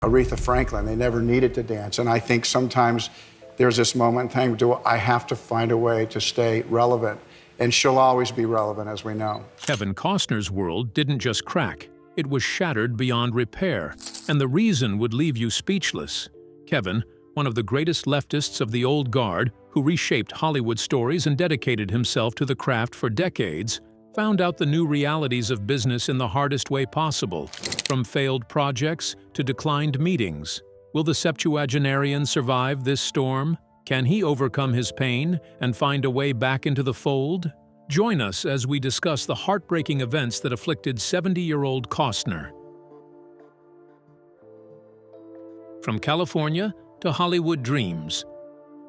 Aretha Franklin, they never needed to dance. And I think sometimes there's this moment in time, I have to find a way to stay relevant. And she'll always be relevant, as we know. Kevin Costner's world didn't just crack, it was shattered beyond repair, and the reason would leave you speechless. Kevin, one of the greatest leftists of the old guard, who reshaped Hollywood stories and dedicated himself to the craft for decades, found out the new realities of business in the hardest way possible, from failed projects to declined meetings. Will the septuagenarian survive this storm? Can he overcome his pain and find a way back into the fold? Join us as we discuss the heartbreaking events that afflicted 70-year-old Costner. From California to Hollywood dreams,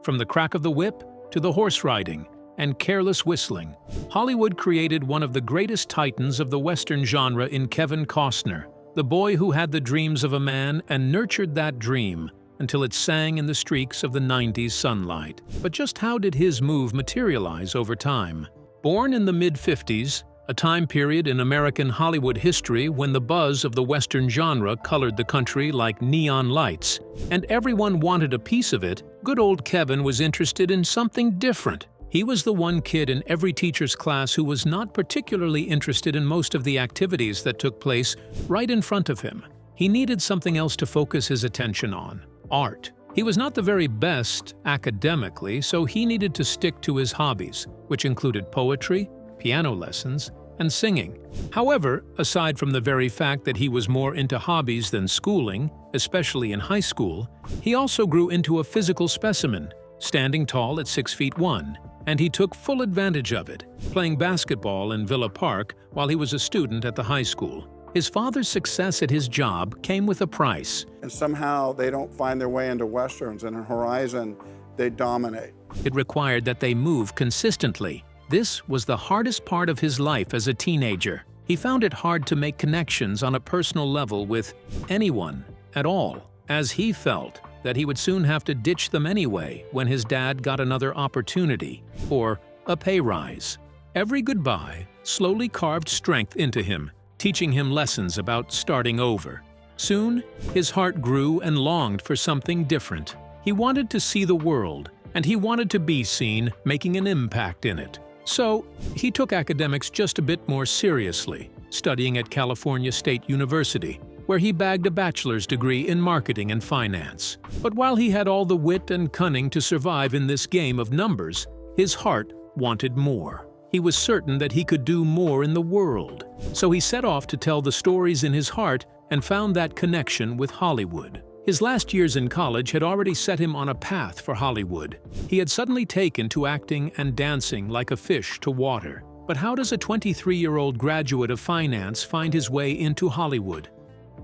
from the crack of the whip to the horse riding and careless whistling, Hollywood created one of the greatest titans of the Western genre in Kevin Costner, the boy who had the dreams of a man and nurtured that dream until it sang in the streaks of the 90s sunlight. But just how did his move materialize over time? Born in the mid-50s, a time period in American Hollywood history when the buzz of the Western genre colored the country like neon lights, and everyone wanted a piece of it, good old Kevin was interested in something different. He was the one kid in every teacher's class who was not particularly interested in most of the activities that took place right in front of him. He needed something else to focus his attention on: art. He was not the very best academically, so he needed to stick to his hobbies, which included poetry, piano lessons, and singing. However, aside from the very fact that he was more into hobbies than schooling, especially in high school, he also grew into a physical specimen, standing tall at 6'1", and he took full advantage of it, playing basketball in Villa Park while he was a student at the high school. His father's success at his job came with a price. And somehow they don't find their way into Westerns, and in Horizon, they dominate. It required that they move consistently. This was the hardest part of his life as a teenager. He found it hard to make connections on a personal level with anyone at all, as he felt that he would soon have to ditch them anyway when his dad got another opportunity or a pay rise. Every goodbye slowly carved strength into him, teaching him lessons about starting over. Soon, his heart grew and longed for something different. He wanted to see the world, and he wanted to be seen making an impact in it. So, he took academics just a bit more seriously, studying at California State University, where he bagged a bachelor's degree in marketing and finance. But while he had all the wit and cunning to survive in this game of numbers, his heart wanted more. He was certain that he could do more in the world. So he set off to tell the stories in his heart and found that connection with Hollywood. His last years in college had already set him on a path for Hollywood. He had suddenly taken to acting and dancing like a fish to water. But how does a 23-year-old graduate of finance find his way into Hollywood?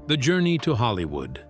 The journey to Hollywood.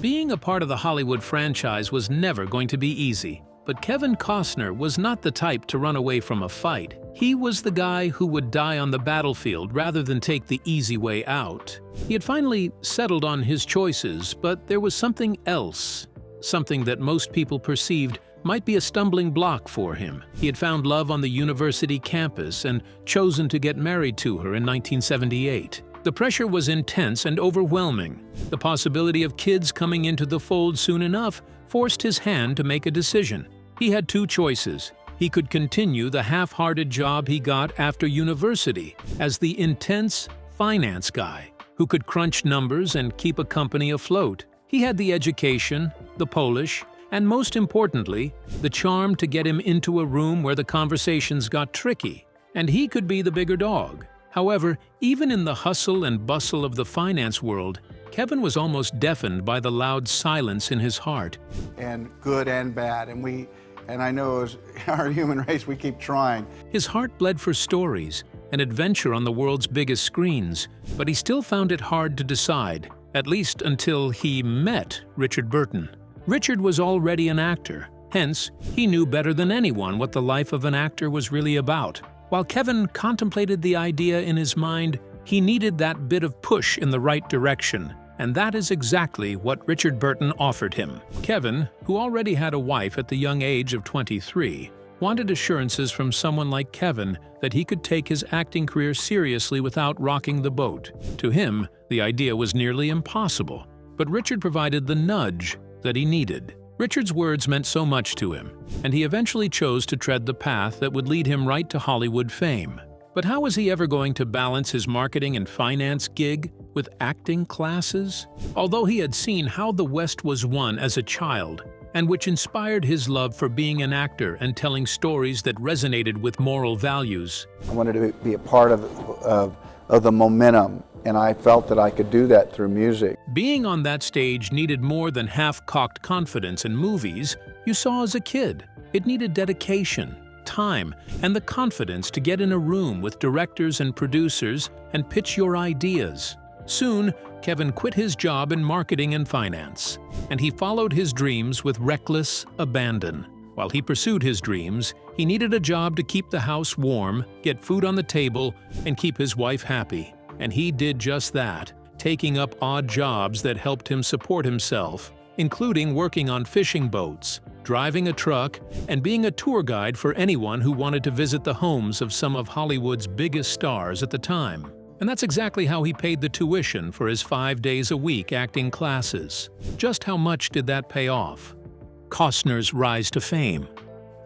Being a part of the Hollywood franchise was never going to be easy. But Kevin Costner was not the type to run away from a fight. He was the guy who would die on the battlefield rather than take the easy way out. He had finally settled on his choices, but there was something else, something that most people perceived might be a stumbling block for him. He had found love on the university campus and chosen to get married to her in 1978. The pressure was intense and overwhelming. The possibility of kids coming into the fold soon enough forced his hand to make a decision. He had two choices. He could continue the half-hearted job he got after university as the intense finance guy who could crunch numbers and keep a company afloat. He had the education, the Polish, and most importantly, the charm to get him into a room where the conversations got tricky, and he could be the bigger dog. However, even in the hustle and bustle of the finance world, Kevin was almost deafened by the loud silence in his heart. And good and bad, and I know as our human race, we keep trying. His heart bled for stories, an adventure on the world's biggest screens, but he still found it hard to decide, at least until he met Richard Burton. Richard was already an actor, hence, he knew better than anyone what the life of an actor was really about. While Kevin contemplated the idea in his mind, he needed that bit of push in the right direction, and that is exactly what Richard Burton offered him. Kevin, who already had a wife at the young age of 23, wanted assurances from someone like Kevin that he could take his acting career seriously without rocking the boat. To him, the idea was nearly impossible. but Richard provided the nudge that he needed. Richard's words meant so much to him, and he eventually chose to tread the path that would lead him right to Hollywood fame. But how was he ever going to balance his marketing and finance gig with acting classes? Although he had seen how the West was won as a child, and which inspired his love for being an actor and telling stories that resonated with moral values, I wanted to be a part of the momentum, and I felt that I could do that through music. being on that stage needed more than half-cocked confidence in movies you saw as a kid. It needed dedication, time, and the confidence to get in a room with directors and producers and pitch your ideas. Soon, Kevin quit his job in marketing and finance, and he followed his dreams with reckless abandon. While he pursued his dreams, he needed a job to keep the house warm, get food on the table, and keep his wife happy. And he did just that, taking up odd jobs that helped him support himself, including working on fishing boats, driving a truck, and being a tour guide for anyone who wanted to visit the homes of some of Hollywood's biggest stars at the time. And that's exactly how he paid the tuition for his 5 days a week acting classes. Just how much did that pay off? Costner's rise to fame.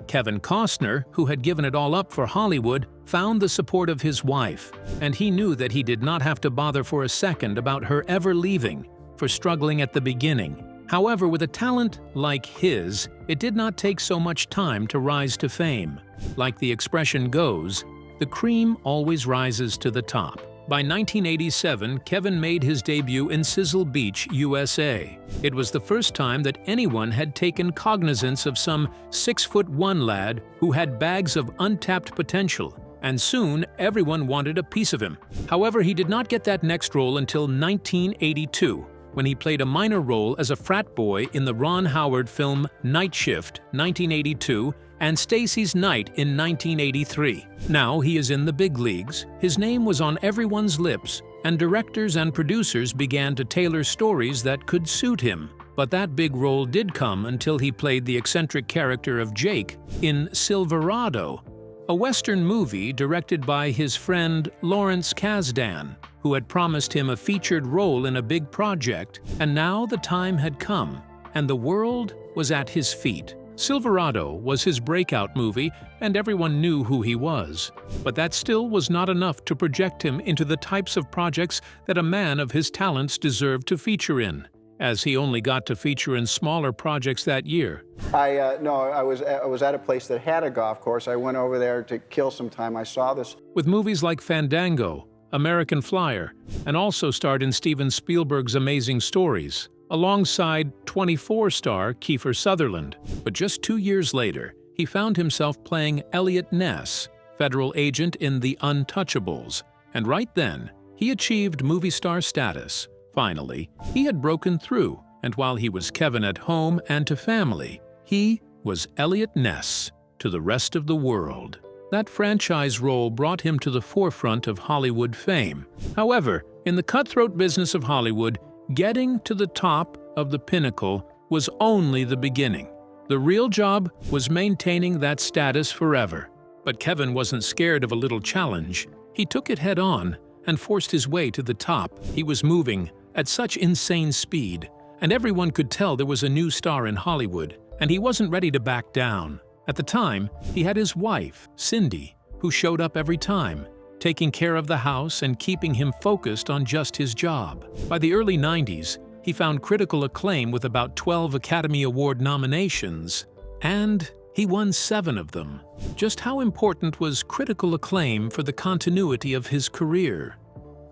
Kevin Costner, who had given it all up for Hollywood, found the support of his wife, and he knew that he did not have to bother for a second about her ever leaving, for struggling at the beginning. However, with a talent like his, it did not take so much time to rise to fame. Like the expression goes, the cream always rises to the top. By 1987, Kevin made his debut in Sizzle Beach, USA. It was the first time that anyone had taken cognizance of some 6'1" lad who had bags of untapped potential, and soon everyone wanted a piece of him. However, he did not get that next role until 1982, when he played a minor role as a frat boy in the Ron Howard film Night Shift, 1982, and Stacy's Night in 1983. Now he is in the big leagues, his name was on everyone's lips, and directors and producers began to tailor stories that could suit him. But that big role did come until he played the eccentric character of Jake in Silverado, a Western movie directed by his friend Lawrence Kasdan, who had promised him a featured role in a big project, and now the time had come, and the world was at his feet. Silverado was his breakout movie, and everyone knew who he was. But that still was not enough to project him into the types of projects that a man of his talents deserved to feature in, as he only got to feature in smaller projects that year. I was at a place that had a golf course. I went over there to kill some time. I saw this. With movies like Fandango, American Flyer, and also starred in Steven Spielberg's Amazing Stories, alongside 24 star Kiefer Sutherland. But just 2 years later, he found himself playing Elliot Ness, federal agent in The Untouchables, and right then, he achieved movie star status. Finally, he had broken through, and while he was Kevin at home and to family, he was Elliot Ness to the rest of the world. That franchise role brought him to the forefront of Hollywood fame. However, in the cutthroat business of Hollywood, getting to the top of the pinnacle was only the beginning. The real job was maintaining that status forever. But Kevin wasn't scared of a little challenge. He took it head on and forced his way to the top. He was moving at such insane speed, and everyone could tell there was a new star in Hollywood, and he wasn't ready to back down. At the time, he had his wife, Cindy, who showed up every time, taking care of the house and keeping him focused on just his job. By the early 90s, he found critical acclaim with about 12 Academy Award nominations, and he won 7 of them. Just how important was critical acclaim for the continuity of his career?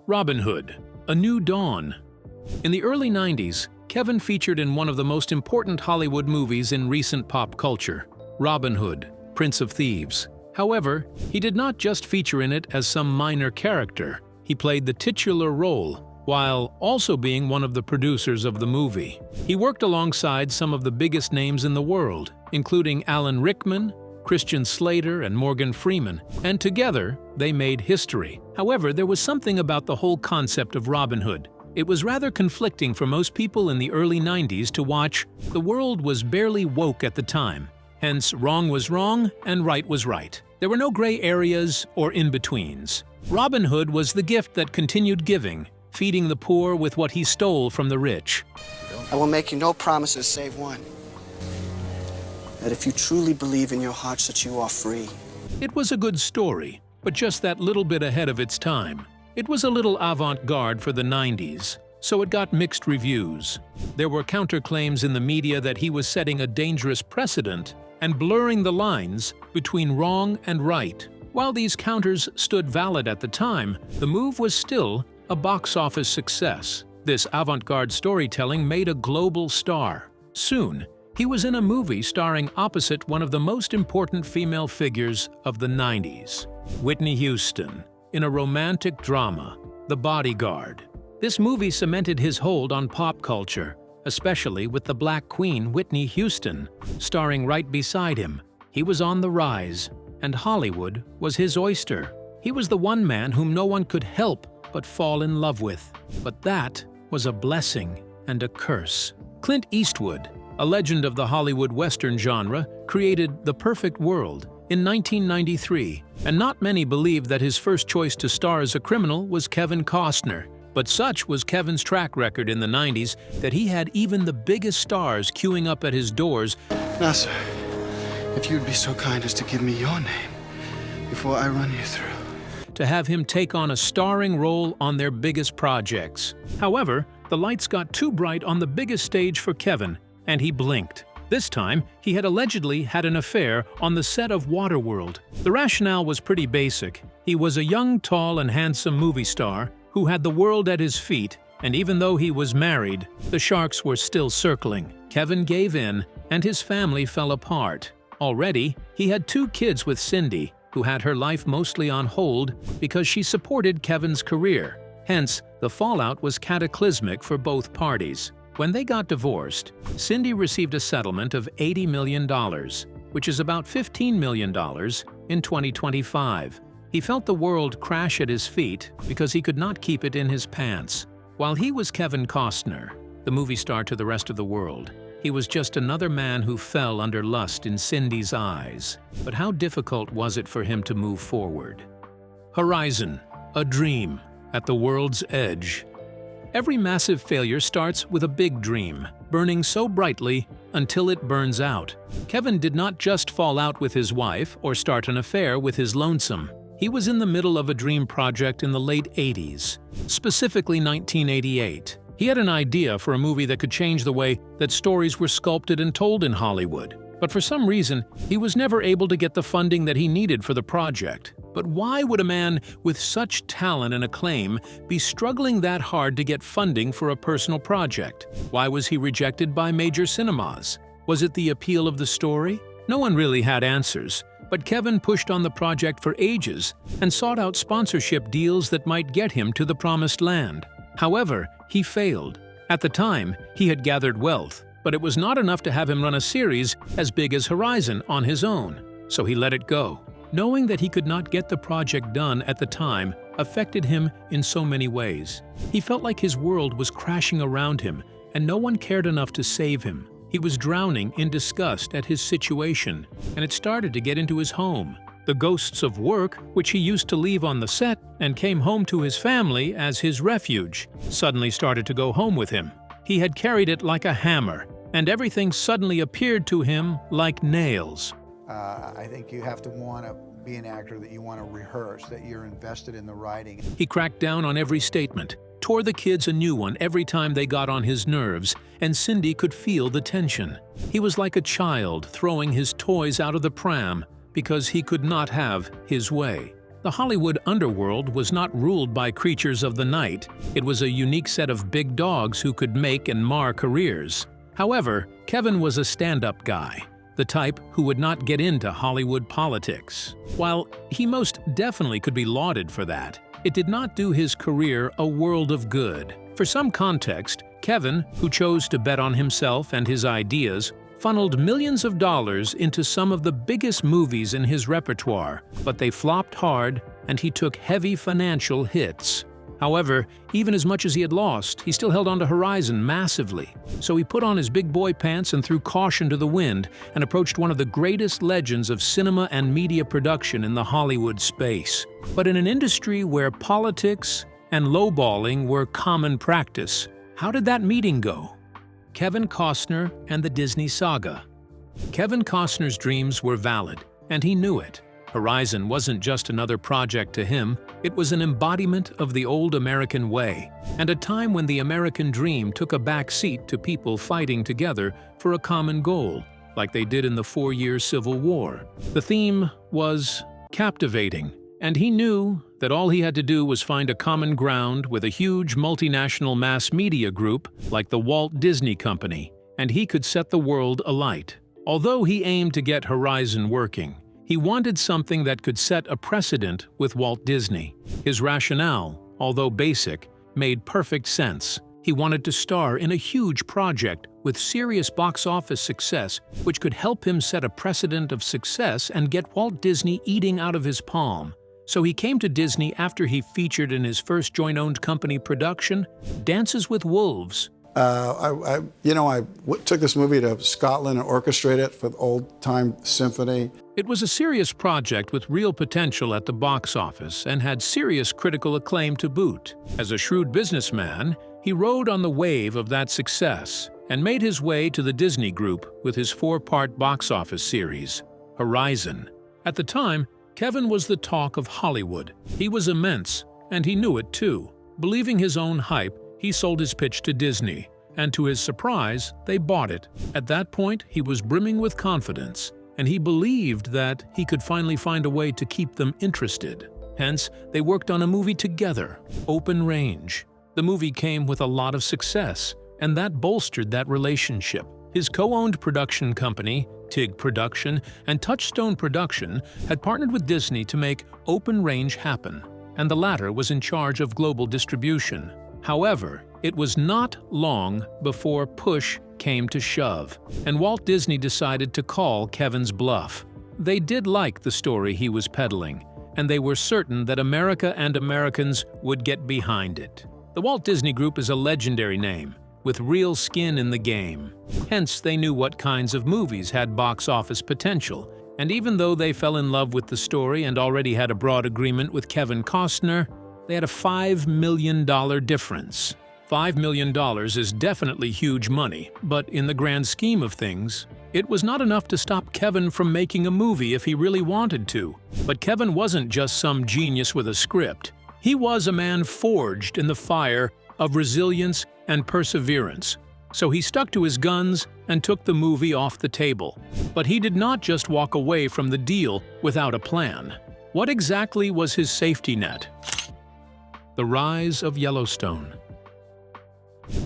Robin Hood, A New Dawn. In the early 90s, Kevin featured in one of the most important Hollywood movies in recent pop culture, Robin Hood, Prince of Thieves. However, he did not just feature in it as some minor character. He played the titular role, while also being one of the producers of the movie. He worked alongside some of the biggest names in the world, including Alan Rickman, Christian Slater, and Morgan Freeman, and together, they made history. However, there was something about the whole concept of Robin Hood. It was rather conflicting for most people in the early 90s to watch. The world was barely woke at the time. Hence, wrong was wrong and right was right. There were no gray areas or in-betweens. Robin Hood was the gift that continued giving, feeding the poor with what he stole from the rich. I will make you no promises save one. That if you truly believe in your hearts that you are free. It was a good story, but just that little bit ahead of its time. It was a little avant-garde for the 90s, so it got mixed reviews. There were counterclaims in the media that he was setting a dangerous precedent and blurring the lines between wrong and right. While these counters stood valid at the time, the move was still a box office success. This avant-garde storytelling made a global star. Soon, he was in a movie starring opposite one of the most important female figures of the 90s, Whitney Houston, in a romantic drama, The Bodyguard. This movie cemented his hold on pop culture, especially with the Black Queen Whitney Houston starring right beside him. He was on the rise, and Hollywood was his oyster. He was the one man whom no one could help but fall in love with. But that was a blessing and a curse. Clint Eastwood, a legend of the Hollywood Western genre, created The Perfect World in 1993, and not many believed that his first choice to star as a criminal was Kevin Costner. But such was Kevin's track record in the 90s that he had even the biggest stars queuing up at his doors. Now, sir, if you'd be so kind as to give me your name before I run you through. To have him take on a starring role on their biggest projects. However, the lights got too bright on the biggest stage for Kevin, and he blinked. This time, he had allegedly had an affair on the set of Waterworld. The rationale was pretty basic. He was a young, tall, and handsome movie star who had the world at his feet, and even though he was married, the sharks were still circling. Kevin gave in, and his family fell apart. Already, he had 2 kids with Cindy, who had her life mostly on hold because she supported Kevin's career. Hence, the fallout was cataclysmic for both parties. When they got divorced, Cindy received a settlement of $80 million, which is about $15 million in 2025. He felt the world crash at his feet because he could not keep it in his pants. While he was Kevin Costner, the movie star to the rest of the world, he was just another man who fell under lust in Cindy's eyes. But how difficult was it for him to move forward? Horizon, a dream at the world's edge. Every massive failure starts with a big dream, burning so brightly until it burns out. Kevin did not just fall out with his wife or start an affair with his lonesome. He was in the middle of a dream project in the late 80s, specifically 1988. He had an idea for a movie that could change the way that stories were sculpted and told in Hollywood. But for some reason, he was never able to get the funding that he needed for the project. But why would a man with such talent and acclaim be struggling that hard to get funding for a personal project? Why was he rejected by major cinemas? Was it the appeal of the story? No one really had answers. But Kevin pushed on the project for ages and sought out sponsorship deals that might get him to the promised land. However, he failed. At the time, he had gathered wealth, but it was not enough to have him run a series as big as Horizon on his own, so he let it go. Knowing that he could not get the project done at the time affected him in so many ways. He felt like his world was crashing around him, and no one cared enough to save him. He was drowning in disgust at his situation, and it started to get into his home. The ghosts of work, which he used to leave on the set and came home to his family as his refuge, suddenly started to go home with him. He had carried it like a hammer, and everything suddenly appeared to him like nails. I think you have to want to be an actor that you want to rehearse, that you're invested in the writing. He cracked down on every statement, tore the kids a new one every time they got on his nerves, and Cindy could feel the tension. He was like a child throwing his toys out of the pram because he could not have his way. The Hollywood underworld was not ruled by creatures of the night. It was a unique set of big dogs who could make and mar careers. However, Kevin was a stand-up guy, the type who would not get into Hollywood politics. While he most definitely could be lauded for that, it did not do his career a world of good. For some context, Kevin, who chose to bet on himself and his ideas, funneled millions of dollars into some of the biggest movies in his repertoire, but they flopped hard and he took heavy financial hits. However, even as much as he had lost, he still held on to Horizon massively. So he put on his big boy pants and threw caution to the wind and approached one of the greatest legends of cinema and media production in the Hollywood space. But in an industry where politics and lowballing were common practice. How did that meeting go? Kevin Costner and the Disney saga. Kevin Costner's dreams were valid, and he knew it. Horizon wasn't just another project to him, it was an embodiment of the old American way, and a time when the American dream took a back seat to people fighting together for a common goal, like they did in the 4-year Civil War. The theme was captivating, and he knew that all he had to do was find a common ground with a huge multinational mass media group like the Walt Disney Company, and he could set the world alight. Although he aimed to get Horizon working, he wanted something that could set a precedent with Walt Disney. His rationale, although basic, made perfect sense. He wanted to star in a huge project with serious box office success, which could help him set a precedent of success and get Walt Disney eating out of his palm. So he came to Disney after he featured in his first joint-owned company production, Dances with Wolves. I took this movie to Scotland and orchestrated it for the old-time symphony. It was a serious project with real potential at the box office and had serious critical acclaim to boot. As a shrewd businessman, he rode on the wave of that success and made his way to the Disney Group with his 4-part box office series, Horizon. At the time, Kevin was the talk of Hollywood. He was immense, and he knew it too. Believing his own hype, he sold his pitch to Disney, and to his surprise, they bought it. At that point, he was brimming with confidence, and he believed that he could finally find a way to keep them interested. Hence, they worked on a movie together, Open Range. The movie came with a lot of success, and that bolstered that relationship. His co-owned production company, TIG Production and Touchstone Production, had partnered with Disney to make Open Range happen, and the latter was in charge of global distribution. However, it was not long before push came to shove, and Walt Disney decided to call Kevin's bluff. They did like the story he was peddling, and they were certain that America and Americans would get behind it. The Walt Disney Group is a legendary name, with real skin in the game. Hence, they knew what kinds of movies had box office potential, and even though they fell in love with the story and already had a broad agreement with Kevin Costner, they had a $5 million difference. $5 million is definitely huge money, but in the grand scheme of things, it was not enough to stop Kevin from making a movie if he really wanted to. But Kevin wasn't just some genius with a script. He was a man forged in the fire of resilience and perseverance. So he stuck to his guns and took the movie off the table. But he did not just walk away from the deal without a plan. What exactly was his safety net? The rise of Yellowstone.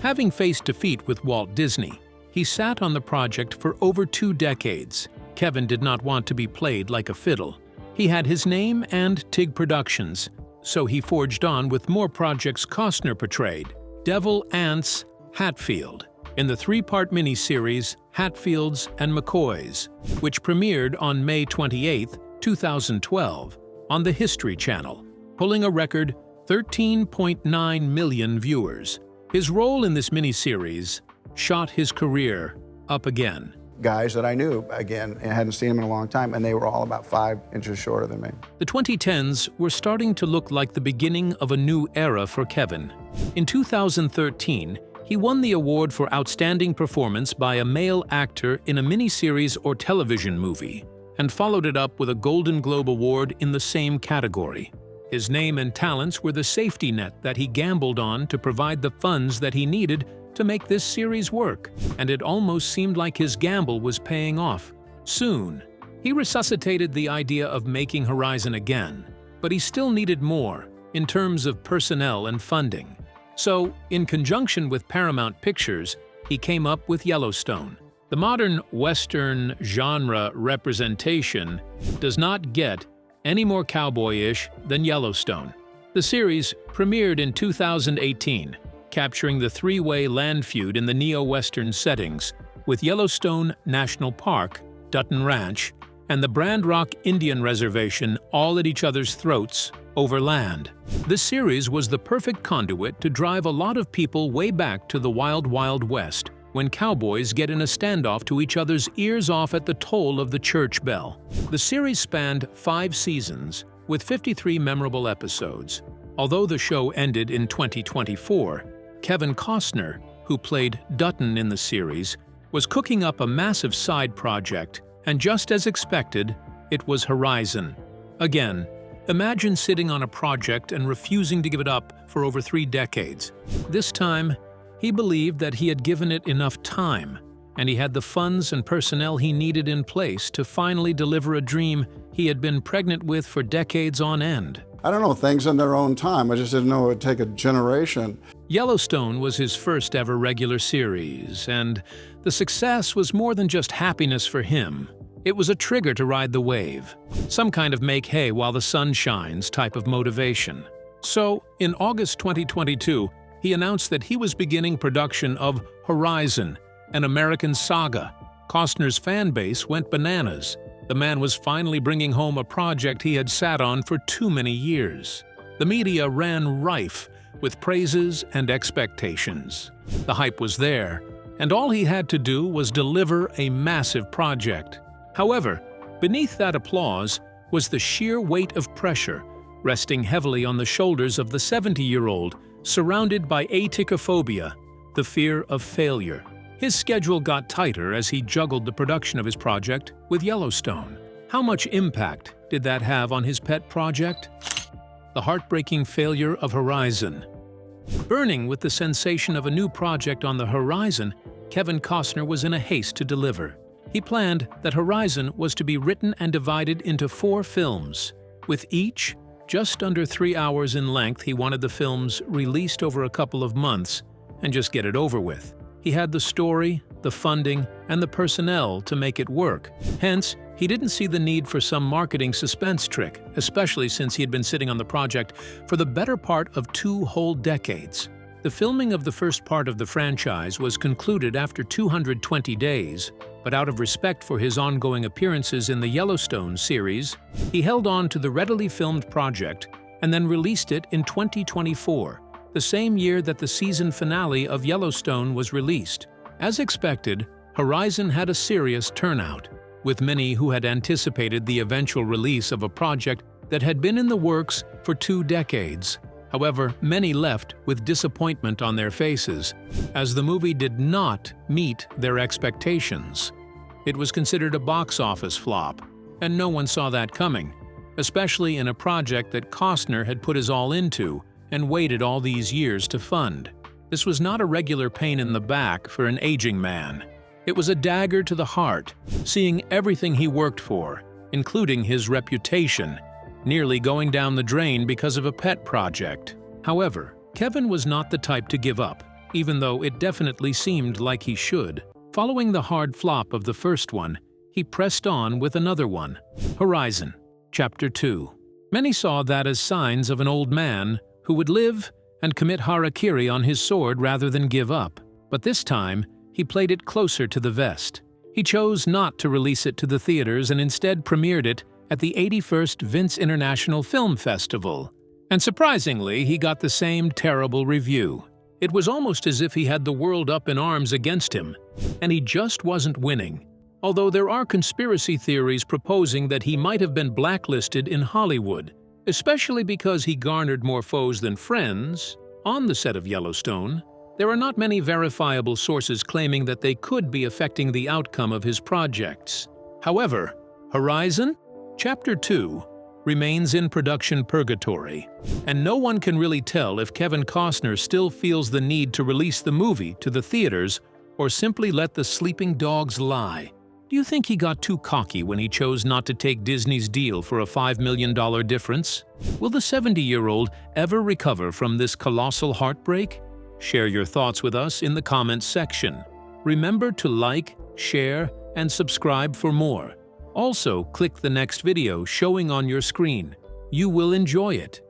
Having faced defeat with Walt Disney, he sat on the project for over 2 decades. Kevin did not want to be played like a fiddle. He had his name and TIG Productions, so he forged on with more projects Costner portrayed. Devil Ants, Hatfield, in the 3-part miniseries Hatfields and McCoys, which premiered on May 28, 2012, on the History Channel, pulling a record 13.9 million viewers. His role in this miniseries shot his career up again. Guys that I knew, again, I hadn't seen them in a long time, and they were all about 5 inches shorter than me. The 2010s were starting to look like the beginning of a new era for Kevin. In 2013, he won the award for Outstanding Performance by a Male Actor in a Miniseries or Television Movie, and followed it up with a Golden Globe Award in the same category. His name and talents were the safety net that he gambled on to provide the funds that he needed to make this series work, and it almost seemed like his gamble was paying off. Soon, he resuscitated the idea of making Horizon again, but he still needed more in terms of personnel and funding. So, in conjunction with Paramount Pictures, he came up with Yellowstone. The modern Western genre representation does not get any more cowboy-ish than Yellowstone. The series premiered in 2018, capturing the 3-way land feud in the neo-Western settings, with Yellowstone National Park, Dutton Ranch, and the Brand Rock Indian Reservation all at each other's throats over land. This series was the perfect conduit to drive a lot of people way back to the Wild Wild West, when cowboys get in a standoff to each other's ears off at the toll of the church bell. The series spanned 5 seasons, with 53 memorable episodes. Although the show ended in 2024, Kevin Costner, who played Dutton in the series, was cooking up a massive side project, and just as expected, it was Horizon. Again, imagine sitting on a project and refusing to give it up for over 3 decades. This time, he believed that he had given it enough time, and he had the funds and personnel he needed in place to finally deliver a dream he had been pregnant with for decades on end. I don't know, things in their own time. I just didn't know it would take a generation. Yellowstone was his first ever regular series, and the success was more than just happiness for him. It was a trigger to ride the wave, some kind of make hay while the sun shines type of motivation. So, in August 2022, he announced that he was beginning production of Horizon, an American saga. Costner's fan base went bananas. The man was finally bringing home a project he had sat on for too many years. The media ran rife with praises and expectations. The hype was there, and all he had to do was deliver a massive project. However, beneath that applause was the sheer weight of pressure resting heavily on the shoulders of the 70-year-old, surrounded by atychophobia, the fear of failure. His schedule got tighter as he juggled the production of his project with Yellowstone. How much impact did that have on his pet project? The heartbreaking failure of Horizon. Burning with the sensation of a new project on the horizon, Kevin Costner was in a haste to deliver. He planned that Horizon was to be written and divided into 4 films. With each just under 3 hours in length, he wanted the films released over a couple of months and just get it over with. He had the story, the funding, and the personnel to make it work. Hence, he didn't see the need for some marketing suspense trick, especially since he had been sitting on the project for the better part of 2 whole decades. The filming of the first part of the franchise was concluded after 220 days, but out of respect for his ongoing appearances in the Yellowstone series, he held on to the readily filmed project and then released it in 2024. The same year that the season finale of Yellowstone was released. As expected, Horizon had a serious turnout, with many who had anticipated the eventual release of a project that had been in the works for 2 decades. However, many left with disappointment on their faces, as the movie did not meet their expectations. It was considered a box office flop, and no one saw that coming, especially in a project that Costner had put his all into and waited all these years to fund. This was not a regular pain in the back for an aging man. It was a dagger to the heart, seeing everything he worked for, including his reputation, nearly going down the drain because of a pet project. However, Kevin was not the type to give up, even though it definitely seemed like he should. Following the hard flop of the first one, he pressed on with another one, Horizon, Chapter 2. Many saw that as signs of an old man who would live and commit harakiri on his sword rather than give up. But this time, he played it closer to the vest. He chose not to release it to the theaters and instead premiered it at the 81st Vince International Film Festival. And surprisingly, he got the same terrible review. It was almost as if he had the world up in arms against him, and he just wasn't winning. Although there are conspiracy theories proposing that he might have been blacklisted in Hollywood, especially because he garnered more foes than friends. On the set of Yellowstone, there are not many verifiable sources claiming that they could be affecting the outcome of his projects. However, Horizon, Chapter 2, remains in production purgatory, and no one can really tell if Kevin Costner still feels the need to release the movie to the theaters or simply let the sleeping dogs lie. Do you think he got too cocky when he chose not to take Disney's deal for a $5 million difference? Will the 70-year-old ever recover from this colossal heartbreak? Share your thoughts with us in the comments section. Remember to like, share, and subscribe for more. Also, click the next video showing on your screen. You will enjoy it.